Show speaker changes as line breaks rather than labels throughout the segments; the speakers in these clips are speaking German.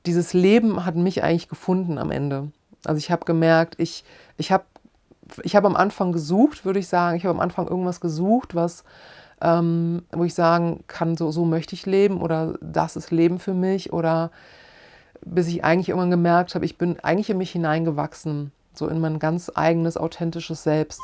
dieses Leben hat mich eigentlich gefunden am Ende. Also ich habe gemerkt, ich habe am Anfang gesucht, würde ich sagen. Ich habe am Anfang irgendwas gesucht, wo ich sagen kann, so möchte ich leben oder das ist Leben für mich. Oder bis ich eigentlich irgendwann gemerkt habe, ich bin eigentlich in mich hineingewachsen, so in mein ganz eigenes, authentisches Selbst.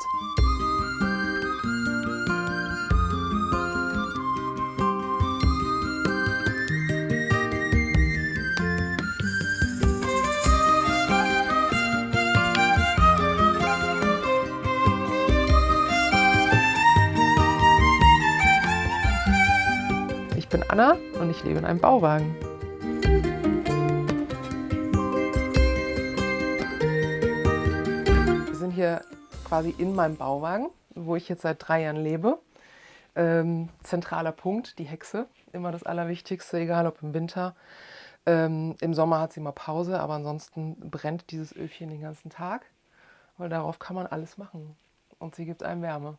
Ich bin Anna und ich lebe in einem Bauwagen. Wir sind hier quasi in meinem Bauwagen, wo ich jetzt seit 3 Jahren lebe. Zentraler Punkt, die Hexe, immer das Allerwichtigste, egal ob im Winter. Im Sommer hat sie mal Pause, aber ansonsten brennt dieses Öfchen den ganzen Tag, weil darauf kann man alles machen und sie gibt einem Wärme.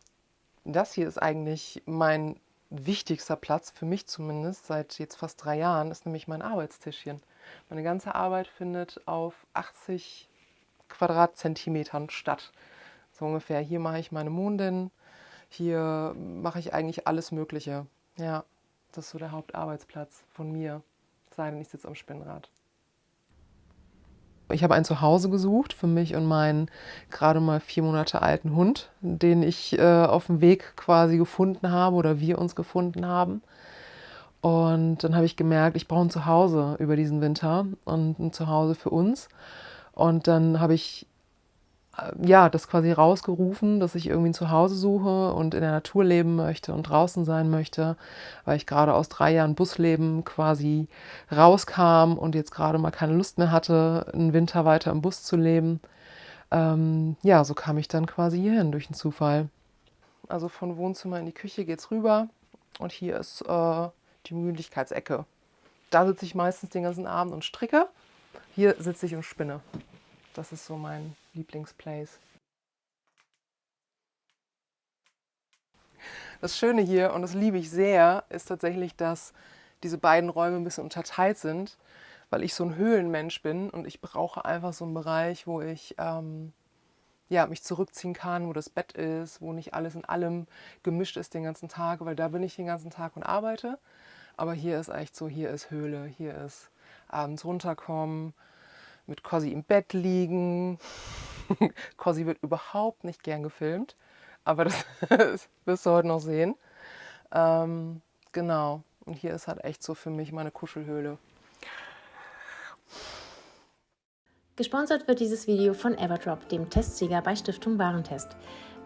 Das hier ist eigentlich mein wichtigster Platz, für mich zumindest, seit jetzt fast 3 Jahren, ist nämlich mein Arbeitstischchen. Meine ganze Arbeit findet auf 80 Quadratzentimetern statt. So ungefähr. Hier mache ich meine Mondin, hier mache ich eigentlich alles Mögliche. Ja, das ist so der Hauptarbeitsplatz von mir, sei denn ich sitze am Spinnrad. Ich habe ein Zuhause gesucht für mich und meinen gerade mal 4 Monate alten Hund, den ich auf dem Weg quasi gefunden habe oder wir uns gefunden haben. Und dann habe ich gemerkt, ich brauche ein Zuhause über diesen Winter und ein Zuhause für uns. Und dann habe ich ja, das quasi rausgerufen, dass ich irgendwie ein Zuhause suche und in der Natur leben möchte und draußen sein möchte, weil ich gerade aus 3 Jahren Busleben quasi rauskam und jetzt gerade mal keine Lust mehr hatte, einen Winter weiter im Bus zu leben. Ja, so kam ich dann quasi hierhin durch einen Zufall. Also von Wohnzimmer in die Küche geht's rüber und hier ist die Gemütlichkeitsecke. Da sitze ich meistens den ganzen Abend und stricke. Hier sitze ich und spinne. Das ist so mein Lieblingsplace. Das Schöne hier, und das liebe ich sehr, ist tatsächlich, dass diese beiden Räume ein bisschen unterteilt sind, weil ich so ein Höhlenmensch bin und ich brauche einfach so einen Bereich, wo ich ja, mich zurückziehen kann, wo das Bett ist, wo nicht alles in allem gemischt ist den ganzen Tag, weil da bin ich den ganzen Tag und arbeite. Aber hier ist echt so, hier ist Höhle, hier ist abends runterkommen, mit Cossi im Bett liegen. Cossi wird überhaupt nicht gern gefilmt, aber das wirst du heute noch sehen. Genau, und hier ist halt echt so für mich meine Kuschelhöhle.
Gesponsert wird dieses Video von Everdrop, dem Testsieger bei Stiftung Warentest.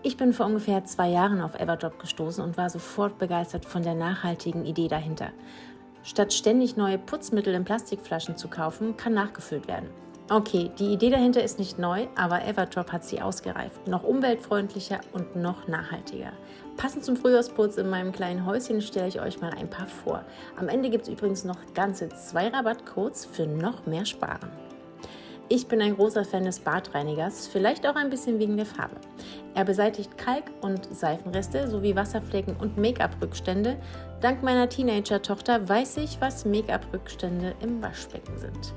Ich bin vor ungefähr 2 Jahren auf Everdrop gestoßen und war sofort begeistert von der nachhaltigen Idee dahinter. Statt ständig neue Putzmittel in Plastikflaschen zu kaufen, kann nachgefüllt werden. Okay, die Idee dahinter ist nicht neu, aber Everdrop hat sie ausgereift. Noch umweltfreundlicher und noch nachhaltiger. Passend zum Frühjahrsputz in meinem kleinen Häuschen stelle ich euch mal ein paar vor. Am Ende gibt es übrigens noch ganze 2 Rabattcodes für noch mehr Sparen. Ich bin ein großer Fan des Badreinigers, vielleicht auch ein bisschen wegen der Farbe. Er beseitigt Kalk- und Seifenreste sowie Wasserflecken und Make-up-Rückstände. Dank meiner Teenager-Tochter weiß ich, was Make-up-Rückstände im Waschbecken sind.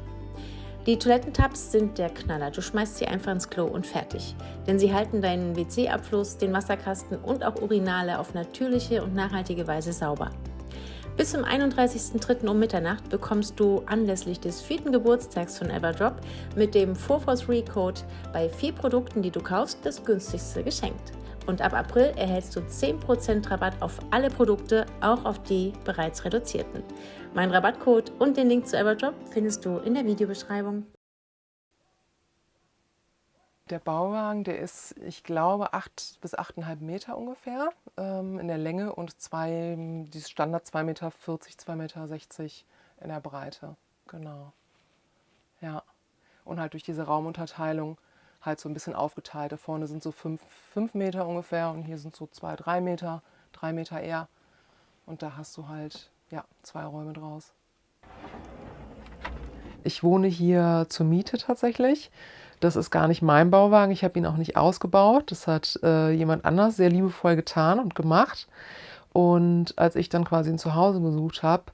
Die Toilettentabs sind der Knaller. Du schmeißt sie einfach ins Klo und fertig. Denn sie halten deinen WC-Abfluss, den Wasserkasten und auch Urinale auf natürliche und nachhaltige Weise sauber. Bis zum 31.03. um Mitternacht bekommst du anlässlich des 4. Geburtstags von Everdrop mit dem 443-Code bei 4 Produkten, die du kaufst, das günstigste geschenkt. Und ab April erhältst du 10% Rabatt auf alle Produkte, auch auf die bereits reduzierten. Mein Rabattcode und den Link zu Everdrop findest du in der Videobeschreibung.
Der Bauwagen, der ist, ich glaube, 8 bis 8,5 Meter ungefähr in der Länge und die Standard 2,40 Meter, 2,60 Meter in der Breite. Genau. Ja. Und halt durch diese Raumunterteilung halt so ein bisschen aufgeteilt. Da vorne sind so 5 Meter ungefähr und hier sind so 2, 3 Meter, 3 Meter eher. Und da hast du halt, ja, 2 Räume draus. Ich wohne hier zur Miete tatsächlich. Das ist gar nicht mein Bauwagen. Ich habe ihn auch nicht ausgebaut. Das hat jemand anders sehr liebevoll getan und gemacht. Und als ich dann quasi ein Zuhause gesucht habe,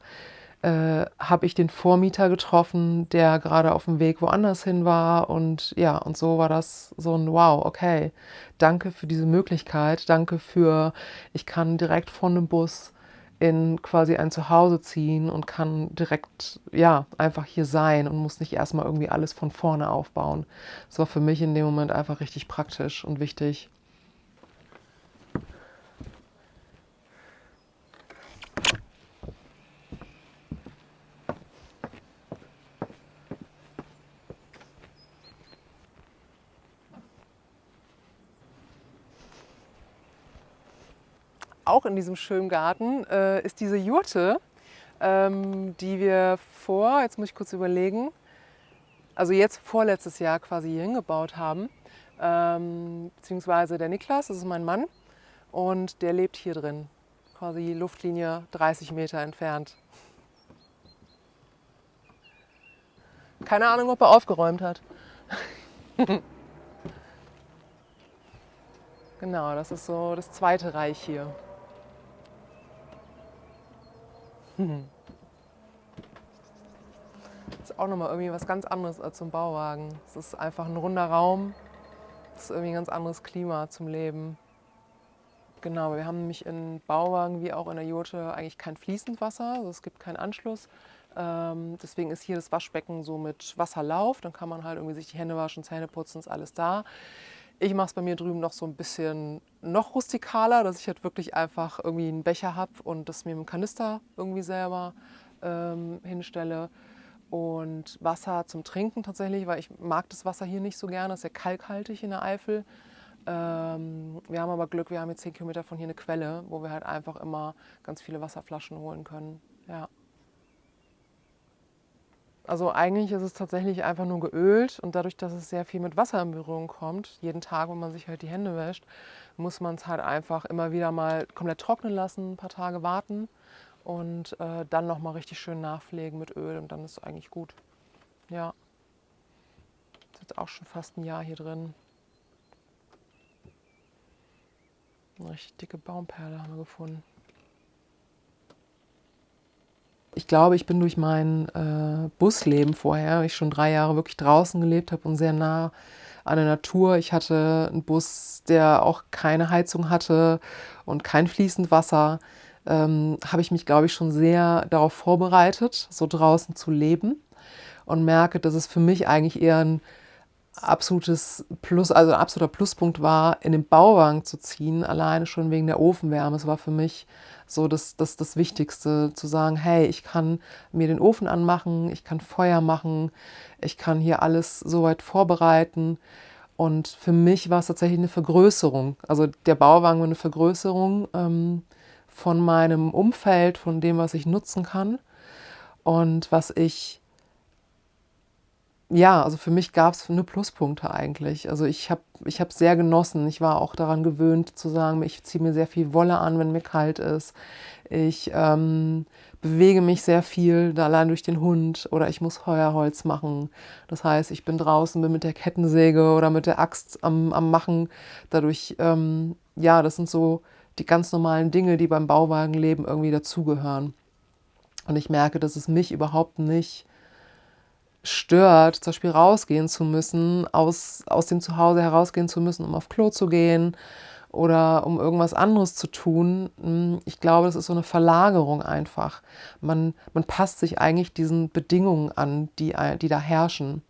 habe ich den Vormieter getroffen, der gerade auf dem Weg woanders hin war. Und ja, und so war das so ein Wow, okay, danke für diese Möglichkeit, danke für, ich kann direkt von dem Bus in quasi ein Zuhause ziehen und kann direkt, ja, einfach hier sein und muss nicht erstmal irgendwie alles von vorne aufbauen. Das war für mich in dem Moment einfach richtig praktisch und wichtig. Auch in diesem schönen Garten ist diese Jurte, die wir jetzt muss ich kurz überlegen, also jetzt vorletztes Jahr quasi hier hingebaut haben. Beziehungsweise der Niklas, das ist mein Mann, und der lebt hier drin, quasi Luftlinie 30 Meter entfernt. Keine Ahnung, ob er aufgeräumt hat. Genau, das ist so das zweite Reich hier. Das ist auch nochmal irgendwie was ganz anderes als so ein Bauwagen. Es ist einfach ein runder Raum. Es ist irgendwie ein ganz anderes Klima zum Leben. Genau, wir haben nämlich in Bauwagen wie auch in der Jurte eigentlich kein fließend Wasser, also es gibt keinen Anschluss. Deswegen ist hier das Waschbecken so mit Wasserlauf. Dann kann man halt irgendwie sich die Hände waschen, Zähne putzen, ist alles da. Ich mache es bei mir drüben noch so ein bisschen noch rustikaler, dass ich halt wirklich einfach irgendwie einen Becher habe und das mir im Kanister irgendwie selber hinstelle. Und Wasser zum Trinken tatsächlich, weil ich mag das Wasser hier nicht so gerne, es ist sehr kalkhaltig in der Eifel. Wir haben aber Glück, wir haben jetzt 10 Kilometer von hier eine Quelle, wo wir halt einfach immer ganz viele Wasserflaschen holen können. Ja. Also eigentlich ist es tatsächlich einfach nur geölt und dadurch, dass es sehr viel mit Wasser in Berührung kommt, jeden Tag, wenn man sich halt die Hände wäscht, muss man es halt einfach immer wieder mal komplett trocknen lassen, ein paar Tage warten und dann nochmal richtig schön nachpflegen mit Öl und dann ist es eigentlich gut. Ja, ist jetzt auch schon fast ein Jahr hier drin. Eine richtig dicke Baumperle haben wir gefunden. Ich glaube, ich bin durch mein Busleben vorher, weil ich schon 3 Jahre wirklich draußen gelebt habe und sehr nah an der Natur. Ich hatte einen Bus, der auch keine Heizung hatte und kein fließend Wasser. Habe ich mich, glaube ich, schon sehr darauf vorbereitet, so draußen zu leben und merke, dass es für mich eigentlich eher ein absolutes Plus, also ein absoluter Pluspunkt war, in den Bauwagen zu ziehen, alleine schon wegen der Ofenwärme. Es war für mich so das Wichtigste, zu sagen, hey, ich kann mir den Ofen anmachen, ich kann Feuer machen, ich kann hier alles soweit vorbereiten. Und für mich war es tatsächlich eine Vergrößerung. Also der Bauwagen war eine Vergrößerung von meinem Umfeld, von dem, was ich nutzen kann und was ich ja, also für mich gab es nur Pluspunkte eigentlich. Also ich habe sehr genossen. Ich war auch daran gewöhnt zu sagen, ich ziehe mir sehr viel Wolle an, wenn mir kalt ist. Ich bewege mich sehr viel, allein durch den Hund oder ich muss Heuerholz machen. Das heißt, ich bin draußen, bin mit der Kettensäge oder mit der Axt am Machen. Dadurch, ja, das sind so die ganz normalen Dinge, die beim Bauwagenleben irgendwie dazugehören. Und ich merke, dass es mich überhaupt nicht stört, zum Beispiel rausgehen zu müssen, aus dem Zuhause herausgehen zu müssen, um auf Klo zu gehen oder um irgendwas anderes zu tun. Ich glaube, das ist so eine Verlagerung einfach. Man passt sich eigentlich diesen Bedingungen an, die da herrschen.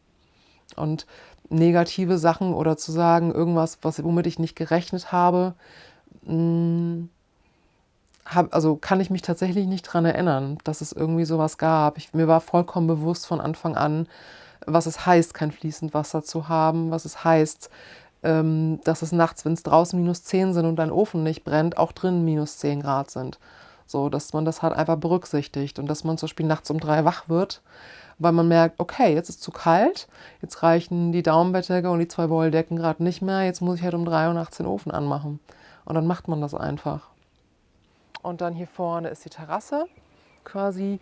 Und negative Sachen oder zu sagen, irgendwas, womit ich nicht gerechnet habe, also kann ich mich tatsächlich nicht daran erinnern, dass es irgendwie sowas gab. Mir war vollkommen bewusst von Anfang an, was es heißt, kein fließend Wasser zu haben, was es heißt, dass es nachts, wenn es draußen -10 sind und dein Ofen nicht brennt, auch drinnen -10 Grad sind. So, dass man das halt einfach berücksichtigt und dass man zum Beispiel nachts um 3 wach wird, weil man merkt, okay, jetzt ist zu kalt, jetzt reichen die Daumenbettdecke und die 2 Wolldecken gerade nicht mehr, jetzt muss ich halt um 3 Uhr nachts den Ofen anmachen. Und dann macht man das einfach. Und dann hier vorne ist die Terrasse, quasi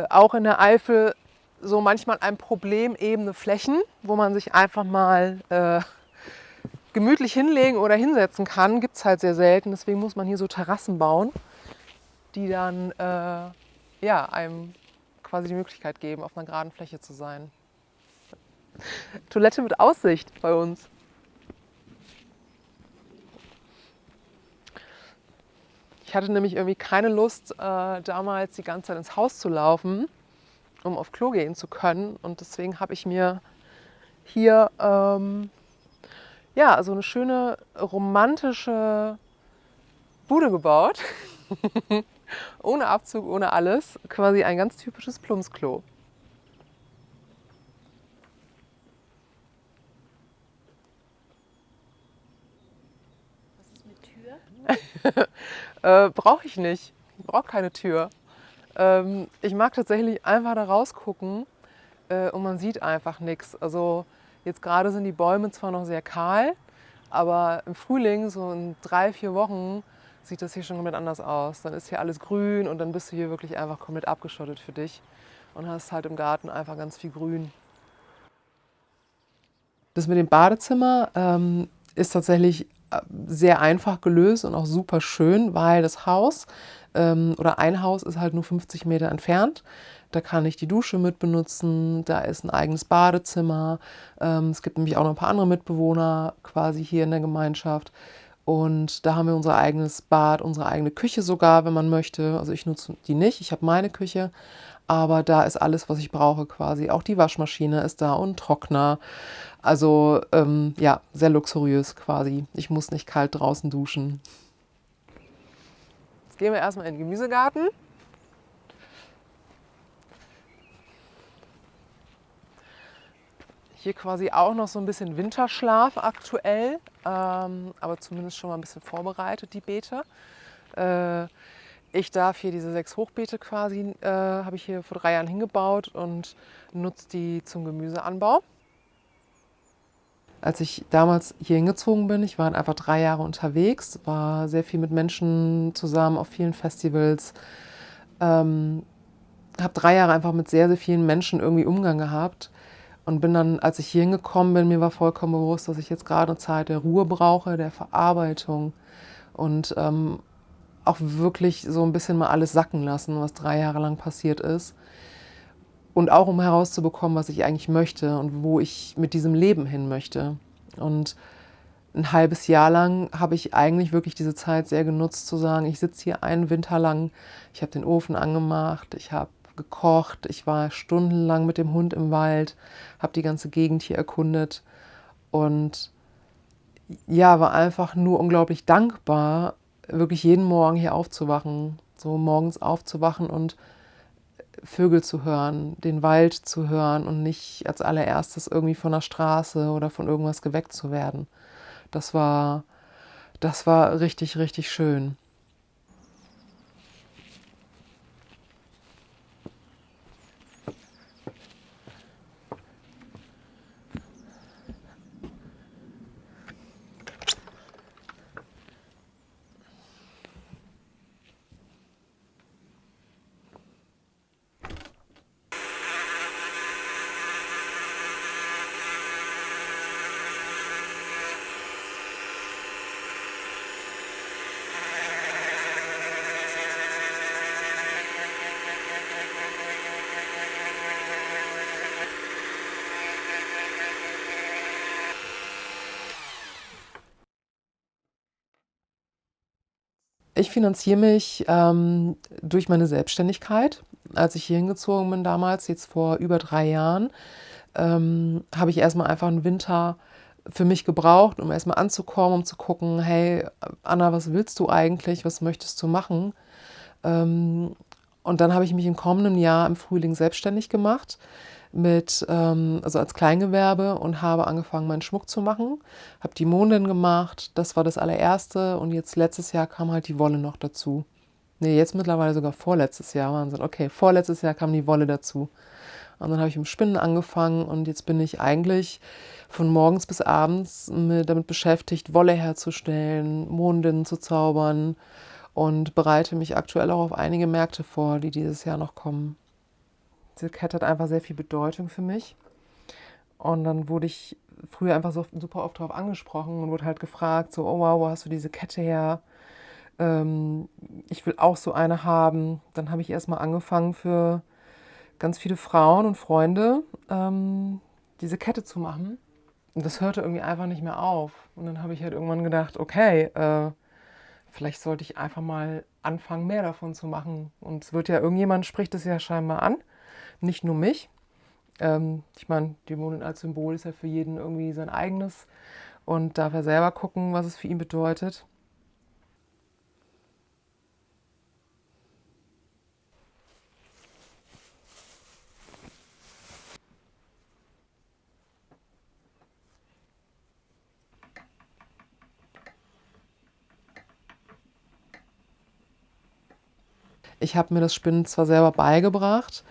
auch in der Eifel so manchmal ein Problem, ebene Flächen, wo man sich einfach mal gemütlich hinlegen oder hinsetzen kann, gibt es halt sehr selten. Deswegen muss man hier so Terrassen bauen, die dann ja, einem quasi die Möglichkeit geben, auf einer geraden Fläche zu sein. Toilette mit Aussicht bei uns. Ich hatte nämlich irgendwie keine Lust, damals die ganze Zeit ins Haus zu laufen, um auf Klo gehen zu können. Und deswegen habe ich mir hier ja, so eine schöne romantische Bude gebaut. Ohne Abzug, ohne alles. Quasi ein ganz typisches Plumpsklo.
Was ist mit Tür?
Brauche ich nicht. Ich brauche keine Tür. Ich mag tatsächlich einfach da rausgucken und man sieht einfach nichts. Also jetzt gerade sind die Bäume zwar noch sehr kahl, aber im Frühling, so in 3, 4 Wochen, sieht das hier schon komplett anders aus. Dann ist hier alles grün und dann bist du hier wirklich einfach komplett abgeschottet für dich und hast halt im Garten einfach ganz viel Grün. Das mit dem Badezimmer ist tatsächlich sehr einfach gelöst und auch super schön, weil das Haus oder ein Haus ist halt nur 50 Meter entfernt. Da kann ich die Dusche mit benutzen, da ist ein eigenes Badezimmer. Es gibt nämlich auch noch ein paar andere Mitbewohner quasi hier in der Gemeinschaft. Und da haben wir unser eigenes Bad, unsere eigene Küche sogar, wenn man möchte. Also ich nutze die nicht, ich habe meine Küche. Aber da ist alles, was ich brauche quasi. Auch die Waschmaschine ist da und ein Trockner. Also ja, sehr luxuriös quasi. Ich muss nicht kalt draußen duschen. Jetzt gehen wir erstmal in den Gemüsegarten. Hier quasi auch noch so ein bisschen Winterschlaf aktuell, aber zumindest schon mal ein bisschen vorbereitet, die Beete. Ich darf hier diese 6 Hochbeete quasi, habe ich hier vor 3 Jahren hingebaut und nutze die zum Gemüseanbau. Als ich damals hier hingezogen bin, ich war einfach 3 Jahre unterwegs, war sehr viel mit Menschen zusammen auf vielen Festivals, habe 3 Jahre einfach mit sehr, sehr vielen Menschen irgendwie Umgang gehabt und bin dann, als ich hier hingekommen bin, mir war vollkommen bewusst, dass ich jetzt gerade eine Zeit der Ruhe brauche, der Verarbeitung und auch wirklich so ein bisschen mal alles sacken lassen, was 3 Jahre lang passiert ist. Und auch um herauszubekommen, was ich eigentlich möchte und wo ich mit diesem Leben hin möchte. Und ein halbes Jahr lang habe ich eigentlich wirklich diese Zeit sehr genutzt, zu sagen, ich sitze hier einen Winter lang, ich habe den Ofen angemacht, ich habe gekocht, ich war stundenlang mit dem Hund im Wald, habe die ganze Gegend hier erkundet und ja, war einfach nur unglaublich dankbar, wirklich jeden Morgen hier aufzuwachen, so morgens aufzuwachen und Vögel zu hören, den Wald zu hören und nicht als allererstes irgendwie von der Straße oder von irgendwas geweckt zu werden. Das war, das war richtig, richtig schön. Ich finanziere mich durch meine Selbstständigkeit. Als ich hier hingezogen bin damals, jetzt vor über 3 Jahren, habe ich erstmal einfach einen Winter für mich gebraucht, um erstmal anzukommen, um zu gucken, hey Anna, was willst du eigentlich, was möchtest du machen? Und dann habe ich mich im kommenden Jahr im Frühling selbstständig gemacht also als Kleingewerbe und habe angefangen, meinen Schmuck zu machen. Habe die Mondin gemacht, das war das allererste und jetzt letztes Jahr kam halt die Wolle noch dazu. Nee, jetzt mittlerweile sogar vorletztes Jahr, Wahnsinn. Okay, vorletztes Jahr kam die Wolle dazu. Und dann habe ich im Spinnen angefangen und jetzt bin ich eigentlich von morgens bis abends damit beschäftigt, Wolle herzustellen, Mondinnen zu zaubern und bereite mich aktuell auch auf einige Märkte vor, die dieses Jahr noch kommen. Diese Kette hat einfach sehr viel Bedeutung für mich. Und dann wurde ich früher einfach so super oft darauf angesprochen und wurde halt gefragt, so, oh wow, wo hast du diese Kette her? Ich will auch so eine haben. Dann habe ich erstmal angefangen für ganz viele Frauen und Freunde diese Kette zu machen. Und das hörte irgendwie einfach nicht mehr auf. Und dann habe ich halt irgendwann gedacht, okay, vielleicht sollte ich einfach mal anfangen, mehr davon zu machen. Und es wird ja, irgendjemand spricht es ja scheinbar an, nicht nur mich. Ich meine, die Mondin als Symbol ist ja für jeden irgendwie sein eigenes und darf er selber gucken, was es für ihn bedeutet. Ich habe mir das Spinnen zwar selber beigebracht,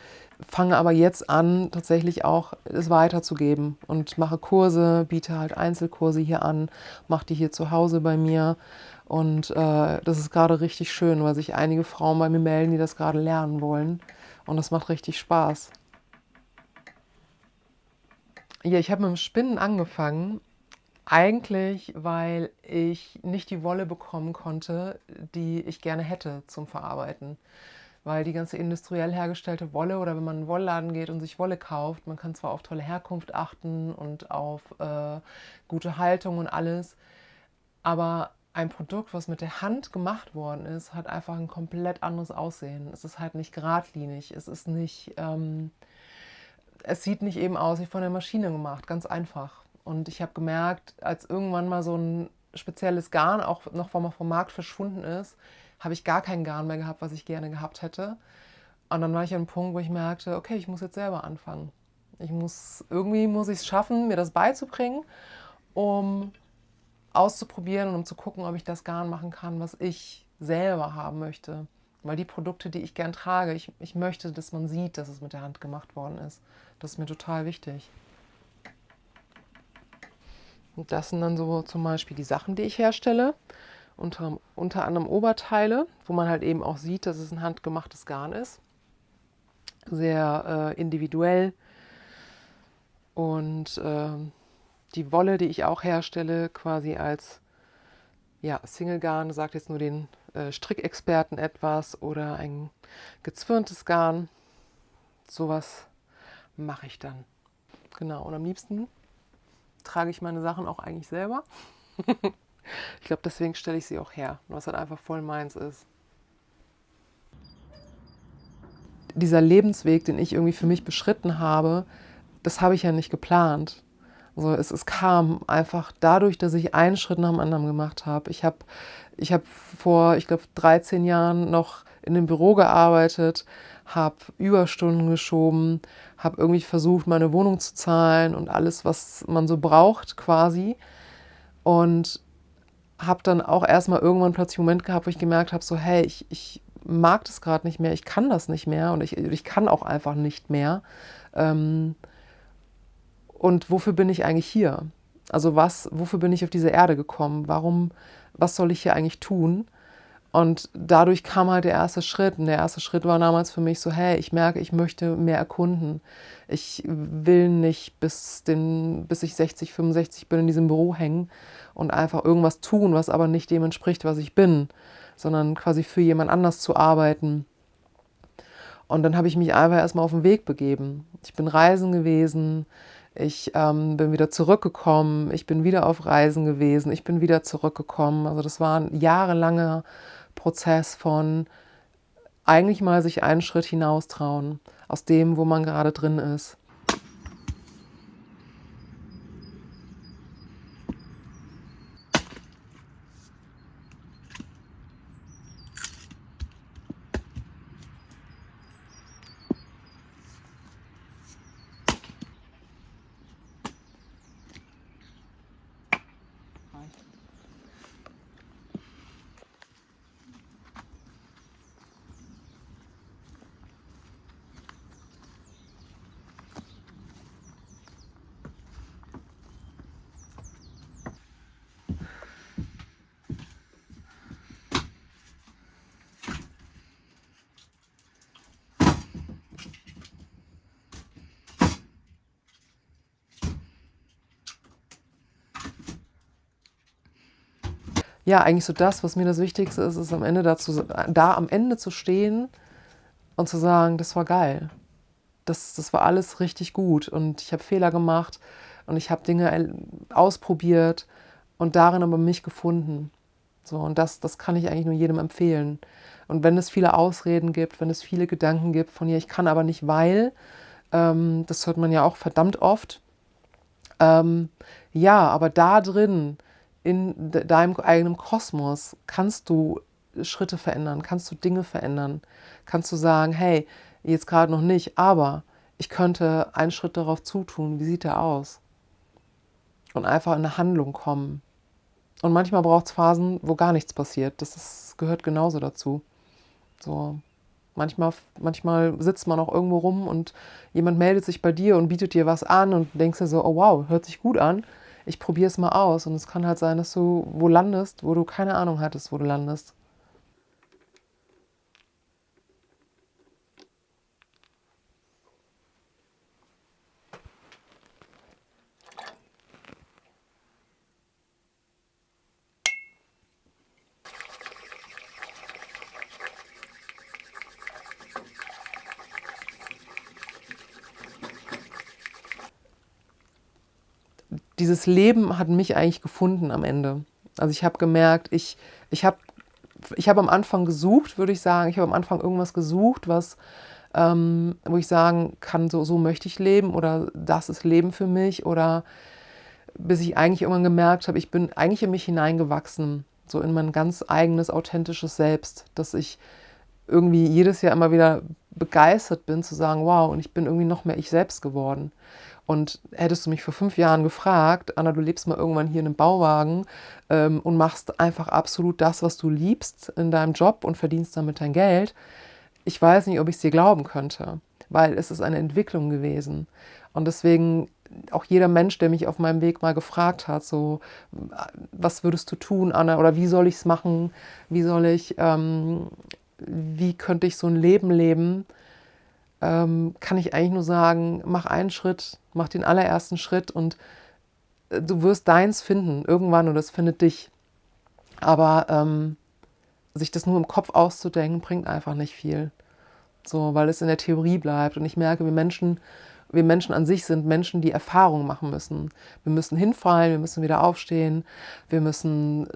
fange aber jetzt an, tatsächlich auch es weiterzugeben und mache Kurse, biete halt Einzelkurse hier an, mache die hier zu Hause bei mir. Und das ist gerade richtig schön, weil sich einige Frauen bei mir melden, die das gerade lernen wollen. Und das macht richtig Spaß. Ja, ich habe mit dem Spinnen angefangen, eigentlich, weil ich nicht die Wolle bekommen konnte, die ich gerne hätte zum Verarbeiten. Weil die ganze industriell hergestellte Wolle oder wenn man in einen Wollladen geht und sich Wolle kauft, man kann zwar auf tolle Herkunft achten und auf gute Haltung und alles, aber ein Produkt, was mit der Hand gemacht worden ist, hat einfach ein komplett anderes Aussehen. Es ist halt nicht geradlinig, es ist nicht, es sieht nicht eben aus wie von der Maschine gemacht, ganz einfach. Und ich habe gemerkt, als irgendwann mal so ein spezielles Garn auch noch vom Markt verschwunden ist, habe ich gar kein Garn mehr gehabt, was ich gerne gehabt hätte. Und dann war ich an einem Punkt, wo ich merkte, okay, ich muss jetzt selber anfangen. Irgendwie muss ich es schaffen, mir das beizubringen, um auszuprobieren und um zu gucken, ob ich das Garn machen kann, was ich selber haben möchte. Weil die Produkte, die ich gern trage, ich möchte, dass man sieht, dass es mit der Hand gemacht worden ist. Das ist mir total wichtig. Und das sind dann so zum Beispiel die Sachen, die ich herstelle. Unter anderem Oberteile, wo man halt eben auch sieht, dass es ein handgemachtes Garn ist. Sehr individuell. Und die Wolle, die ich auch herstelle, quasi als ja, Single-Garn, sagt jetzt nur den Strickexperten etwas, oder ein gezwirntes Garn. Sowas mache ich dann. Genau, und am liebsten trage ich meine Sachen auch eigentlich selber. Ich glaube, deswegen stelle ich sie auch her, was halt einfach voll meins ist. Dieser Lebensweg, den ich irgendwie für mich beschritten habe, das habe ich ja nicht geplant. Also es kam einfach dadurch, dass ich einen Schritt nach dem anderen gemacht habe. Ich hab vor, ich glaube, 13 Jahren noch in einem Büro gearbeitet, habe Überstunden geschoben, habe irgendwie versucht, meine Wohnung zu zahlen und alles, was man so braucht quasi. Und habe dann auch erstmal irgendwann plötzlich einen Moment gehabt, wo ich gemerkt habe, so hey, ich mag das gerade nicht mehr, ich kann das nicht mehr und ich kann auch einfach nicht mehr. Und wofür bin ich eigentlich hier? Also wofür bin ich auf diese Erde gekommen? Was soll ich hier eigentlich tun? Und dadurch kam halt der erste Schritt. Und der erste Schritt war damals für mich so, hey, ich merke, ich möchte mehr erkunden. Ich will nicht bis ich 60, 65 bin, in diesem Büro hängen und einfach irgendwas tun, was aber nicht dem entspricht, was ich bin, sondern quasi für jemand anders zu arbeiten. Und dann habe ich mich einfach erstmal auf den Weg begeben. Ich bin reisen gewesen, ich bin wieder zurückgekommen, ich bin wieder auf Reisen gewesen, ich bin wieder zurückgekommen. Also das war ein jahrelanger Prozess von eigentlich mal sich einen Schritt hinaustrauen aus dem, wo man gerade drin ist. ja, eigentlich so das, was mir das Wichtigste ist, ist am Ende am Ende zu stehen und zu sagen, das war geil. Das war alles richtig gut und ich habe Fehler gemacht und ich habe Dinge ausprobiert und darin aber mich gefunden. So, und das kann ich eigentlich nur jedem empfehlen. Und wenn es viele Ausreden gibt, wenn es viele Gedanken gibt von, ja, ich kann aber nicht, weil, das hört man ja auch verdammt oft. Ja, aber da drin, in deinem eigenen Kosmos, kannst du Schritte verändern, kannst du Dinge verändern, kannst du sagen, hey, jetzt gerade noch nicht, aber ich könnte einen Schritt darauf zutun, wie sieht der aus? Und einfach in eine Handlung kommen. Und manchmal braucht es Phasen, wo gar nichts passiert. Gehört genauso dazu. So, manchmal sitzt man auch irgendwo rum und jemand meldet sich bei dir und bietet dir was an und denkst dir so, oh wow, hört sich gut an. Ich probiere es mal aus. Und es kann halt sein, dass du wo landest, wo du keine Ahnung hattest, wo du landest. Dieses Leben hat mich eigentlich gefunden am Ende. Also ich habe gemerkt, ich habe am Anfang gesucht, würde ich sagen. Ich habe am Anfang irgendwas gesucht, wo ich sagen kann, so möchte ich leben oder das ist Leben für mich. Oder bis ich eigentlich irgendwann gemerkt habe, ich bin eigentlich in mich hineingewachsen, so in mein ganz eigenes, authentisches Selbst, dass ich irgendwie jedes Jahr immer wieder begeistert bin, zu sagen, wow, und ich bin irgendwie noch mehr ich selbst geworden. Und hättest du mich vor 5 Jahren gefragt, Anna, du lebst mal irgendwann hier in einem Bauwagen und machst einfach absolut das, was du liebst in deinem Job und verdienst damit dein Geld, ich weiß nicht, ob ich es dir glauben könnte, weil es ist eine Entwicklung gewesen. Und deswegen auch jeder Mensch, der mich auf meinem Weg mal gefragt hat, so, was würdest du tun, Anna, oder wie soll ich es machen, wie könnte ich so ein Leben leben, kann ich eigentlich nur sagen, mach einen Schritt, mach den allerersten Schritt und du wirst deins finden, irgendwann, und es findet dich. Aber sich das nur im Kopf auszudenken, bringt einfach nicht viel. So, weil es in der Theorie bleibt. Und ich merke, wir Menschen an sich sind Menschen, die Erfahrungen machen müssen. Wir müssen hinfallen, wir müssen wieder aufstehen, wir müssen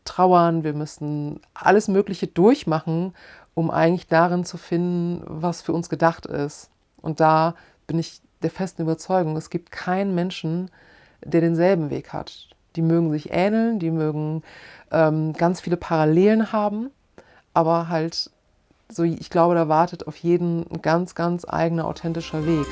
trauern, wir müssen alles Mögliche durchmachen, um eigentlich darin zu finden, was für uns gedacht ist. Und da bin ich der festen Überzeugung, es gibt keinen Menschen, der denselben Weg hat. Die mögen sich ähneln, die mögen ganz viele Parallelen haben, aber halt so, ich glaube, da wartet auf jeden ein ganz, ganz eigener, authentischer Weg.